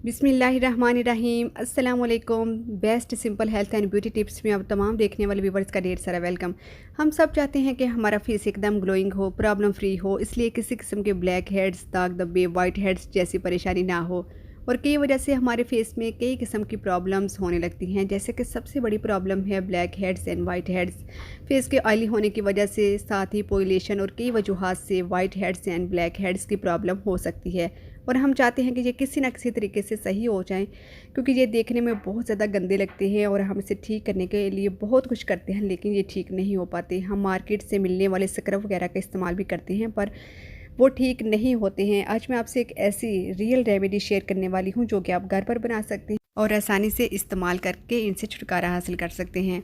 बिस्मिल्लाहिर्रहमानिर्रहीम अस्सलाम वालेकुम। Best simple health and beauty tips में आप तमाम देखने वाले व्यूवर्स का ढेर सारा वेलकम। हम सब चाहते हैं कि हमारा फेस एकदम ग्लोइंग हो, प्रॉब्लम फ्री हो, इसलिए किसी किस्म के ब्लैक हेड्स, दाग धब्बे, वाइट हेड्स जैसी परेशानी ना हो। और कई वजह से हमारे फेस में कई किस्म की प्रॉब्लम्स होने लगती हैं, जैसे कि सबसे बड़ी प्रॉब्लम है black heads and white heads. Face के ऑयली होने की वजह से, साथ ही पॉल्यूशन और कई वजूहात से white heads and black heads की प्रॉब्लम हो सकती है। और हम चाहते हैं कि ये किसी न किसी तरीके से सही हो जाएं, क्योंकि ये देखने में बहुत ज़्यादा गंदे लगते हैं और हम इसे ठीक करने के लिए बहुत कुछ करते हैं, लेकिन ये ठीक नहीं हो पाते। हम मार्केट से मिलने वाले स्क्रब वगैरह का इस्तेमाल भी करते हैं, पर वो ठीक नहीं होते हैं। आज मैं आपसे एक ऐसी रियल रेमेडी शेयर करने वाली हूँ जो कि आप घर पर बना सकते हैं और आसानी से इस्तेमाल करके इनसे छुटकारा हासिल कर सकते हैं।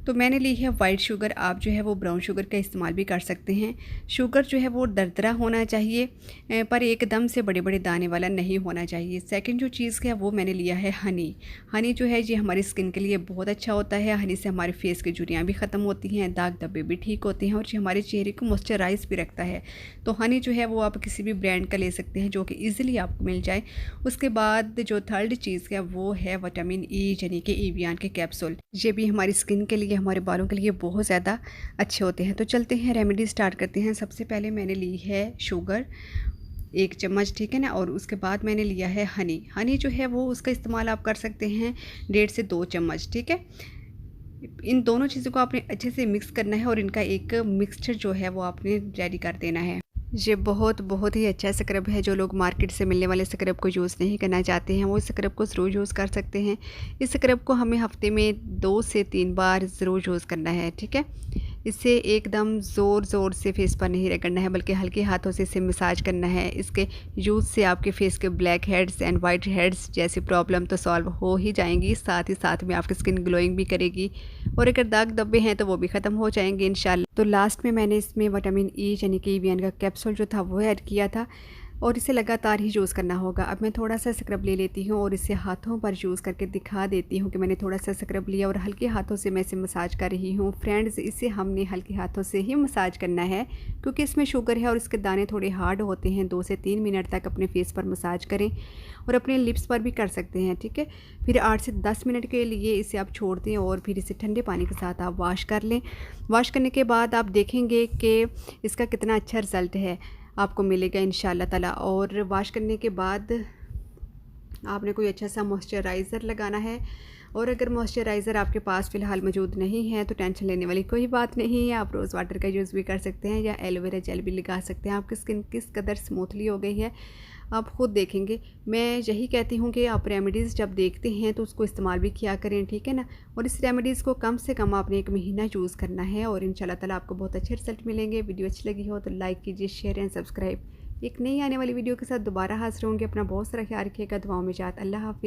तो मैंने ली है वाइट शुगर। आप जो है वो ब्राउन शुगर का इस्तेमाल भी कर सकते हैं। शुगर जो है वो दरदरा होना चाहिए, पर एकदम से बड़े बड़े दाने वाला नहीं होना चाहिए। सेकंड जो चीज़ है वो मैंने लिया है हनी। हनी जो है ये हमारी स्किन के लिए बहुत अच्छा होता है। हनी से हमारे फेस की झुर्रियाँ भी ख़त्म होती हैं, दाग धब्बे भी ठीक होते हैं और ये हमारे चेहरे को मॉइस्चराइज भी रखता है। तो हनी जो है वो आप किसी भी ब्रांड का ले सकते हैं जो कि ईज़िली आपको मिल जाए। उसके बाद जो थर्ड चीज़ है वो है विटामिन ई, यानी कि एवियन के कैप्सूल। ये भी हमारी स्किन के लिए, हमारे बालों के लिए बहुत ज़्यादा अच्छे होते हैं। तो चलते हैं रेमेडी स्टार्ट करते हैं। सबसे पहले मैंने ली है शुगर 1 चम्मच, ठीक है ना। और उसके बाद मैंने लिया है हनी। हनी जो है वो उसका इस्तेमाल आप कर सकते हैं 1.5 से 2 चम्मच, ठीक है। इन दोनों चीज़ों को आपने अच्छे से मिक्स करना है और इनका एक मिक्सचर जो है वो आपने रेडी कर देना है। ये बहुत ही अच्छा स्क्रब है। जो लोग मार्केट से मिलने वाले स्क्रब को यूज़ नहीं करना चाहते हैं वो इस स्क्रब को ज़रूर यूज़ कर सकते हैं। इस स्क्रब को हमें हफ्ते में 2 से 3 बार ज़रूर यूज़ करना है, ठीक है। इससे एकदम ज़ोर से फेस पर नहीं रगड़ना है, बल्कि हल्के हाथों से इसे मसाज करना है। इसके यूज़ से आपके फेस के black heads and white heads जैसी प्रॉब्लम तो सॉल्व हो ही जाएंगी, साथ ही साथ में आपकी स्किन ग्लोइंग भी करेगी और अगर दाग धब्बे हैं तो वो भी ख़त्म हो जाएंगे इंशाल्लाह। तो लास्ट में मैंने इसमें विटामिन ई यानी कि एवियन का कैप्सूल जो था वो ऐड किया था और इसे लगातार ही यूज़ करना होगा। अब मैं थोड़ा सा स्क्रब ले लेती हूँ और इसे हाथों पर यूज़ करके दिखा देती हूँ कि मैंने थोड़ा सा स्क्रब लिया और हल्के हाथों से मैं इसे मसाज कर रही हूँ। फ्रेंड्स, इसे हमने हल्के हाथों से ही मसाज करना है क्योंकि इसमें शुगर है और इसके दाने थोड़े हार्ड होते हैं। 2 से 3 मिनट तक अपने फेस पर मसाज करें और अपने लिप्स पर भी कर सकते हैं, ठीक है। फिर 8 से 10 मिनट के लिए इसे आप छोड़ दें और फिर इसे ठंडे पानी के साथ आप वॉश कर लें। वॉश करने के बाद आप देखेंगे कि इसका कितना अच्छा रिज़ल्ट है आपको मिलेगा इंशाल्लाह ताला। और वॉश करने के बाद आपने कोई अच्छा सा मॉइस्चराइज़र लगाना है और अगर मॉइस्चराइज़र आपके पास फ़िलहाल मौजूद नहीं है तो टेंशन लेने वाली कोई बात नहीं है। आप रोज़ वाटर का यूज़ भी कर सकते हैं या एलोवेरा जेल भी लगा सकते हैं। आपकी स्किन किस कदर स्मूथली हो गई है आप ख़ुद देखेंगे। मैं यही कहती हूँ कि आप रेमेडीज़ जब देखते हैं तो उसको इस्तेमाल भी किया करें, ठीक है ना। और इस रेमेडीज़ को कम से कम आपने 1 महीना यूज़ करना है और इंशाल्लाह ताला आपको बहुत अच्छे रिजल्ट मिलेंगे। वीडियो अच्छी लगी हो तो लाइक कीजिए, शेयर एंड सब्सक्राइब। एक नई आने वाली वीडियो के साथ दोबारा हाजिर होंगे। अपना बहुत सारा ख्याल रखिएगा। दुआओं में याद। अल्लाह हाफ़िज़।